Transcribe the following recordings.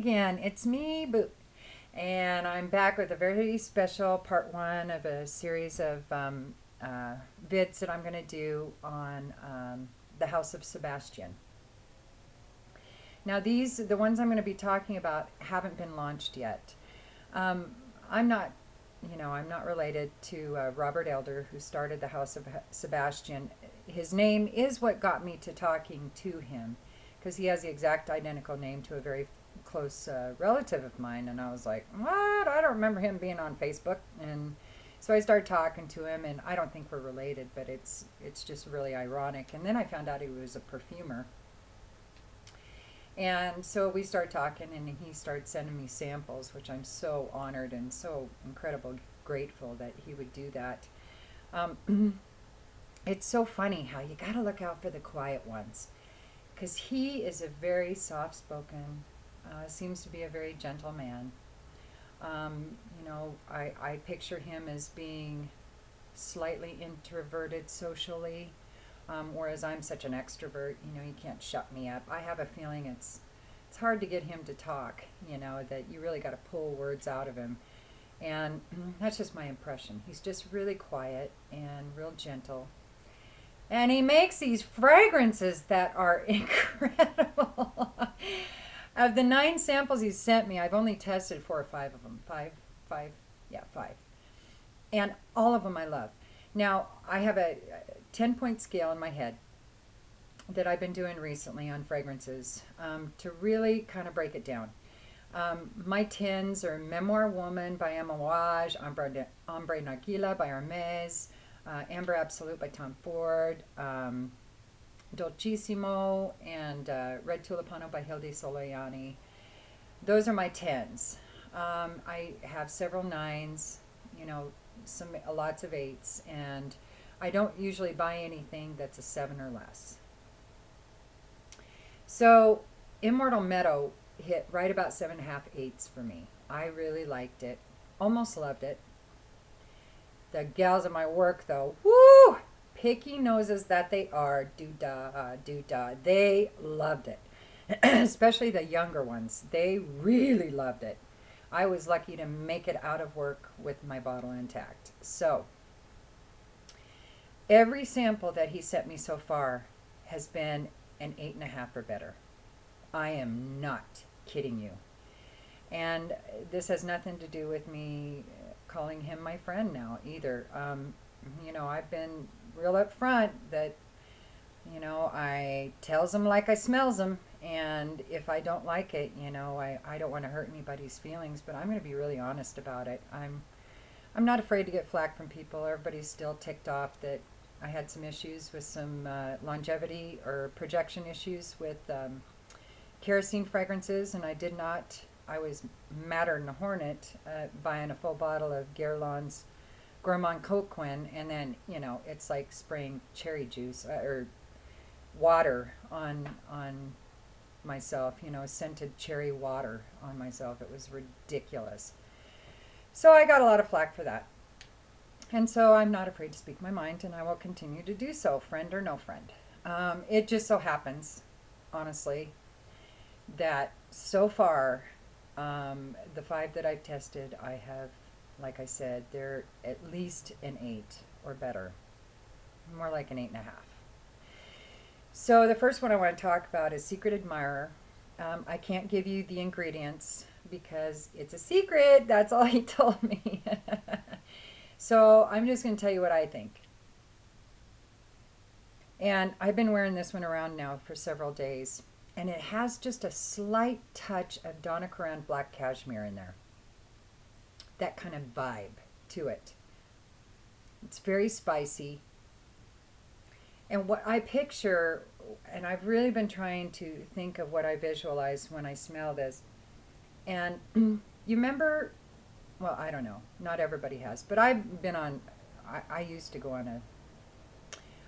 again. It's me, Boo. And I'm back with a very special part one of a series of vids that I'm going to do on the House of Sebastiane. Now, the ones I'm going to be talking about, haven't been launched yet. Um, I'm not, I'm not related to Robert Elder, who started the House of Sebastiane. His name is what got me to talking to him, because he has the exact identical name to a very close relative of mine. And I was like, what? I don't remember him being on Facebook. And so I started talking to him, and I don't think we're related, but it's just really ironic. And then I found out he was a perfumer. And so we started talking, and he started sending me samples, which I'm so honored and so incredibly grateful that he would do that. It's so funny how you got to look out for the quiet ones, because he is a very soft-spoken, seems to be a very gentle man. I picture him as being slightly introverted socially, whereas I'm such an extrovert. You can't shut me up. I have a feeling it's hard to get him to talk. That you really got to pull words out of him, and that's just my impression. He's just really quiet and real gentle. And he makes these fragrances that are incredible. Of the 9 samples he sent me, I've only tested 4 or 5 of them. Five, yeah, 5. And all of them I love. Now, I have a 10-point scale in my head that I've been doing recently on fragrances to really kind of break it down. My 10s are Memoir Woman by Amouage, Ombre Nagila by Hermes, Amber Absolute by Tom Ford, Dolcissimo, and Red Tulipano by Hilde Soloiani. Those are my 10s. I have several 9s, lots of 8s, and I don't usually buy anything that's a 7 or less. So Immortal Meadow hit right about 7.5, 8s for me. I really liked it, almost loved it. The gals at my work, though, woo, picky noses that they are, doo-dah. They loved it, especially the younger ones. They really loved it. I was lucky to make it out of work with my bottle intact. So every sample that he sent me so far has been an 8.5 or better. I am not kidding you. And this has nothing to do with me calling him my friend now either. I've been real upfront that, I tells him like I smells him. And if I don't like it, I don't want to hurt anybody's feelings, but I'm going to be really honest about it. I'm not afraid to get flack from people. Everybody's still ticked off that I had some issues with some longevity or projection issues with kerosene fragrances, and I was madder than a hornet buying a full bottle of Guerlain's Gourmand Coquin, and then, it's like spraying cherry juice or water on myself, scented cherry water on myself. It was ridiculous. So I got a lot of flack for that. And so I'm not afraid to speak my mind, and I will continue to do so, friend or no friend. It just so happens, honestly, that so far, the 5 that I've tested, I have, like I said, they're at least an 8 or better. More like an 8.5. So the first one I want to talk about is Secret Admirer. I can't give you the ingredients because it's a secret. That's all he told me. So I'm just going to tell you what I think. And I've been wearing this one around now for several days. And it has just a slight touch of Donna Karan Black Cashmere in there. That kind of vibe to it. It's very spicy. And what I picture, and I've really been trying to think of what I visualize when I smell this. And you remember, well, I don't know, not everybody has, but I've been on, I used to go on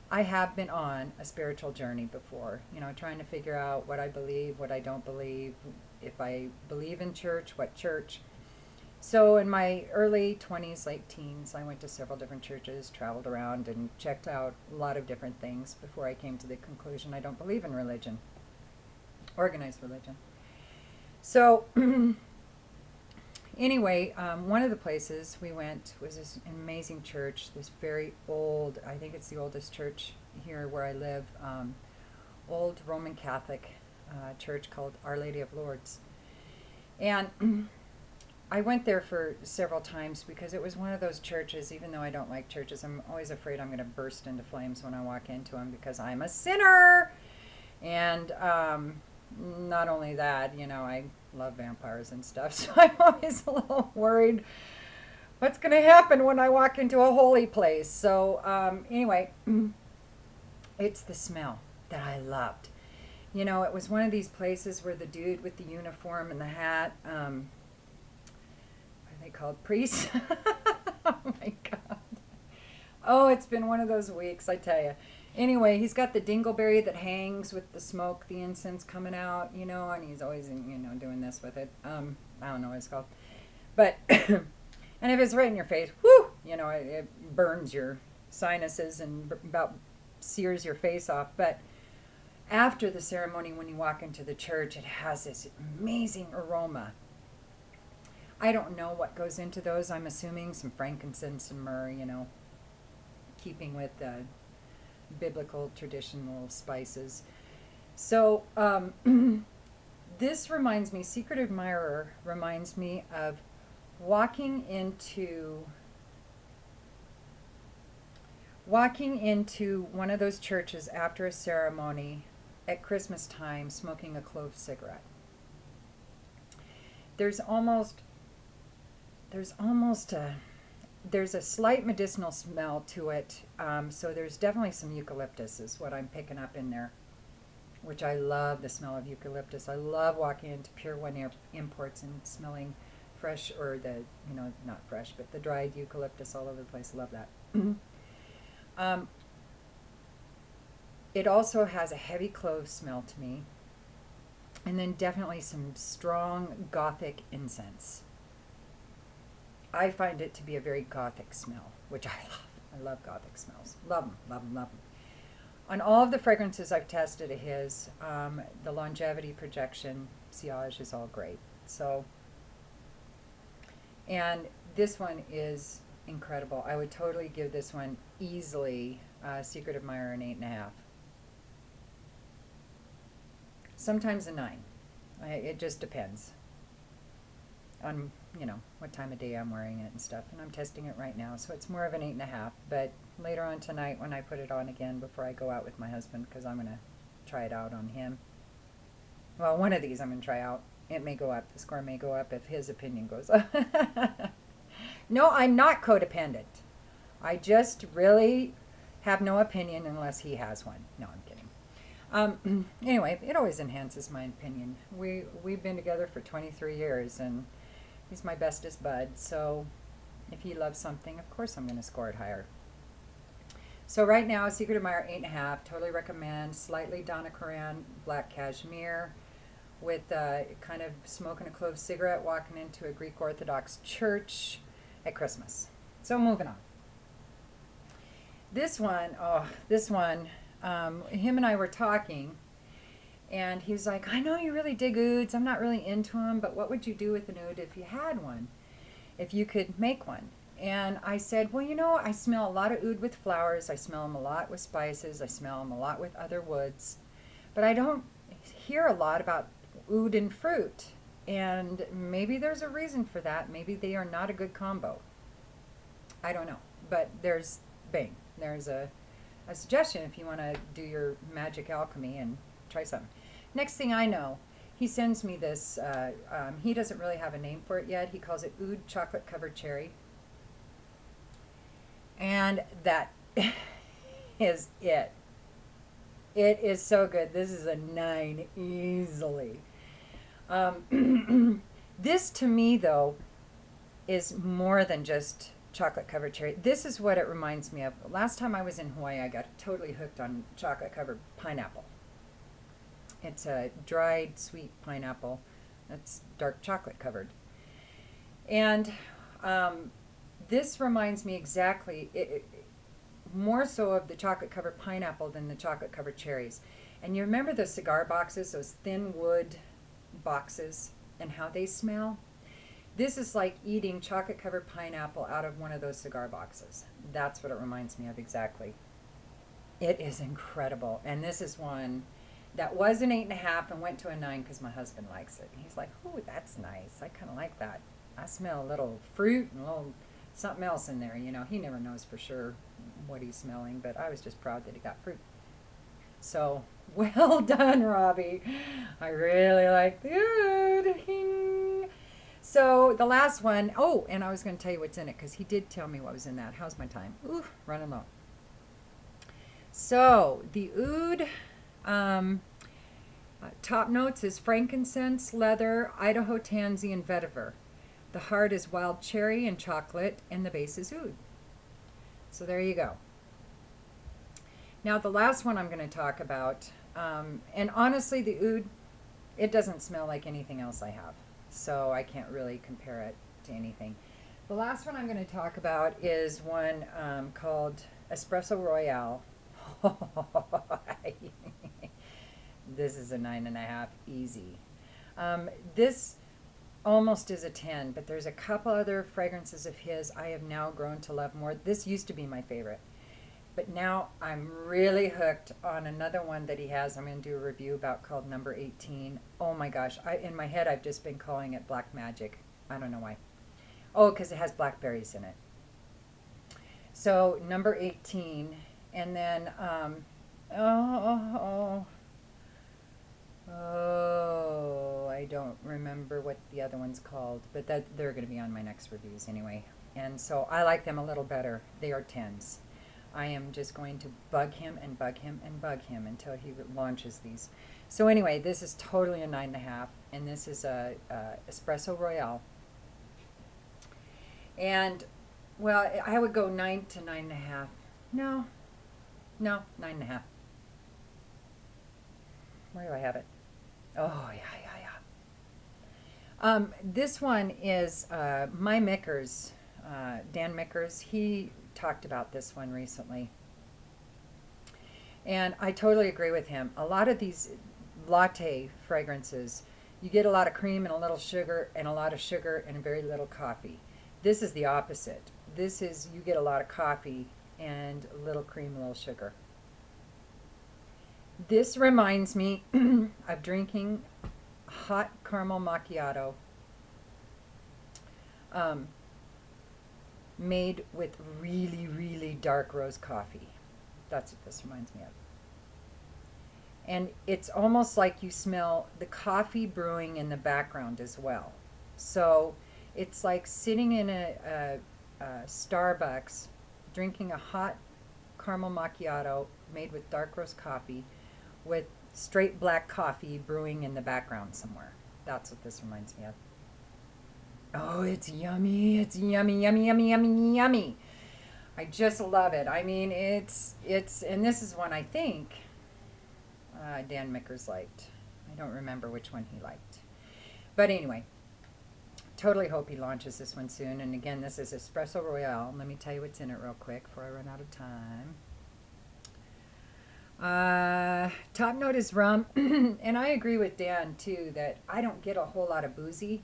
I have been on a spiritual journey before, trying to figure out what I believe, what I don't believe, if I believe in church, what church. So in my early 20s, late teens, I went to several different churches, traveled around, and checked out a lot of different things before I came to the conclusion I don't believe in religion, organized religion. So, anyway, one of the places we went was this amazing church, this very old, I think it's the oldest church here where I live, old Roman Catholic church called Our Lady of Lourdes. And I went there for several times because it was one of those churches, even though I don't like churches, I'm always afraid I'm going to burst into flames when I walk into them because I'm a sinner. And not only that, I love vampires and stuff, so I'm always a little worried what's going to happen when I walk into a holy place. So anyway, it's the smell that I loved. It was one of these places where the dude with the uniform and the hat, they called priests. Oh my God. Oh, it's been one of those weeks, I tell you. Anyway, he's got the dingleberry that hangs with the smoke, the incense coming out, and he's always, doing this with it. I don't know what it's called. But, and if it's right in your face, whoo, it burns your sinuses and about sears your face off. But after the ceremony, when you walk into the church, it has this amazing aroma. I don't know what goes into those. I'm assuming some frankincense and myrrh, keeping with biblical traditional spices. So this reminds me, Secret Admirer reminds me of walking into one of those churches after a ceremony at Christmas time, smoking a clove cigarette. There's a slight medicinal smell to it, so there's definitely some eucalyptus is what I'm picking up in there, which I love the smell of eucalyptus. I love walking into Pure One Imports and smelling fresh, or not fresh, but the dried eucalyptus all over the place. I love that. It also has a heavy clove smell to me, and then definitely some strong Gothic incense. I find it to be a very Gothic smell, which I love. I love Gothic smells. Love them, love them, love them. On all of the fragrances I've tested of his, the longevity, projection, sillage is all great. So, and this one is incredible. I would totally give this one easily Secret Admirer an 8.5. Sometimes a 9. It just depends on what time of day I'm wearing it and stuff, and I'm testing it right now, so it's more of an 8.5. But later on tonight, when I put it on again before I go out with my husband, because I'm going to try it out on him. Well, one of these I'm going to try out. It may go up. The score may go up if his opinion goes up. No, I'm not codependent. I just really have no opinion unless he has one. No, I'm kidding. Anyway, it always enhances my opinion. We've been together for 23 years, and he's my bestest bud, so if he loves something, of course I'm going to score it higher. So right now, Secret Admirer 8.5, totally recommend. Slightly Donna Karan black cashmere with kind of smoking a clove cigarette, walking into a Greek Orthodox church at Christmas. So moving on. This one, him and I were talking, and he's like, I know you really dig ouds. I'm not really into them, but what would you do with an oud if you had one? If you could make one? And I said, well, I smell a lot of oud with flowers. I smell them a lot with spices. I smell them a lot with other woods. But I don't hear a lot about oud and fruit. And maybe there's a reason for that. Maybe they are not a good combo. I don't know. But there's a suggestion if you want to do your magic alchemy and try something. Next thing I know, he sends me this. He doesn't really have a name for it yet. He calls it Oud Chocolate Covered Cherry. And that is it. It is so good. This is a 9 easily. This to me, though, is more than just chocolate covered cherry. This is what it reminds me of. Last time I was in Hawaii, I got totally hooked on chocolate covered pineapple. It's a dried sweet pineapple that's dark chocolate covered. And this reminds me exactly, more so of the chocolate covered pineapple than the chocolate covered cherries. And you remember the cigar boxes, those thin wood boxes? and how they smell. This is like eating chocolate covered pineapple out of one of those cigar boxes. That's what it reminds me of exactly. It is incredible. And this is one that was an 8.5 and went to a 9 because my husband likes it. He's like, "Ooh, that's nice. I kind of like that. I smell a little fruit and a little something else in there." You know, he never knows for sure what he's smelling, but I was just proud that he got fruit. So, well done, Robbie. I really like the Oud. So, the last one, oh, and I was going to tell you what's in it because he did tell me what was in that. How's my time? Ooh, running low. So, the Oud top notes is frankincense, leather, Idaho tansy, and vetiver. The heart is wild cherry and chocolate, and the base is oud. So there you go. Now the last one I'm going to talk about, and honestly the oud, it doesn't smell like anything else I have. So I can't really compare it to anything. The last one I'm going to talk about is one called Espresso Royale. This is a 9.5, easy. This almost is a 10, but there's a couple other fragrances of his I have now grown to love more. This used to be my favorite, but now I'm really hooked on another one that he has. I'm going to do a review about called Number 18. Oh my gosh, in my head I've just been calling it Black Magic. I don't know why. Oh, because it has blackberries in it. So Number 18, and then I don't remember what the other one's called, but they're going to be on my next reviews anyway. And so I like them a little better. They are 10s. I am just going to bug him and bug him and bug him until he launches these. So anyway, this is totally a 9.5, and this is a Espresso Royale. And, well, I would go 9 to 9.5. No, 9.5. Where do I have it? Oh, yeah. This one is my Mickers, Dan Mickers. He talked about this one recently. And I totally agree with him. A lot of these latte fragrances, you get a lot of cream and a little sugar, and a lot of sugar and very little coffee. This is the opposite. This is, you get a lot of coffee and a little cream, a little sugar. This reminds me of drinking hot caramel macchiato made with really, really dark roast coffee. That's what this reminds me of. And it's almost like you smell the coffee brewing in the background as well. So it's like sitting in a Starbucks drinking a hot caramel macchiato made with dark roast coffee with straight black coffee brewing in the background somewhere. That's what this reminds me of. Oh, it's yummy. It's yummy, yummy, yummy, yummy, yummy. I just love it. I mean, it's, and this is one I think Dan Mickers liked. I don't remember which one he liked. But anyway, totally hope he launches this one soon. And again, this is Espresso Royale. Let me tell you what's in it real quick before I run out of time. Top note is rum. And I agree with Dan too that I don't get a whole lot of boozy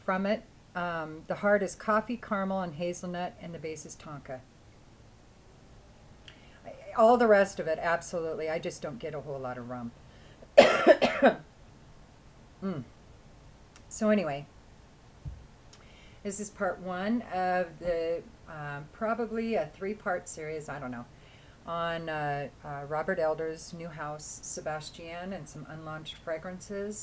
from it. The heart is coffee, caramel, and hazelnut, and the base is tonka. All the rest of it, absolutely. I just don't get a whole lot of rum. So anyway, this is part 1 of the probably a 3-part series, I don't know, on Robert Elder's new house, Sebastiane, and some unlaunched fragrances.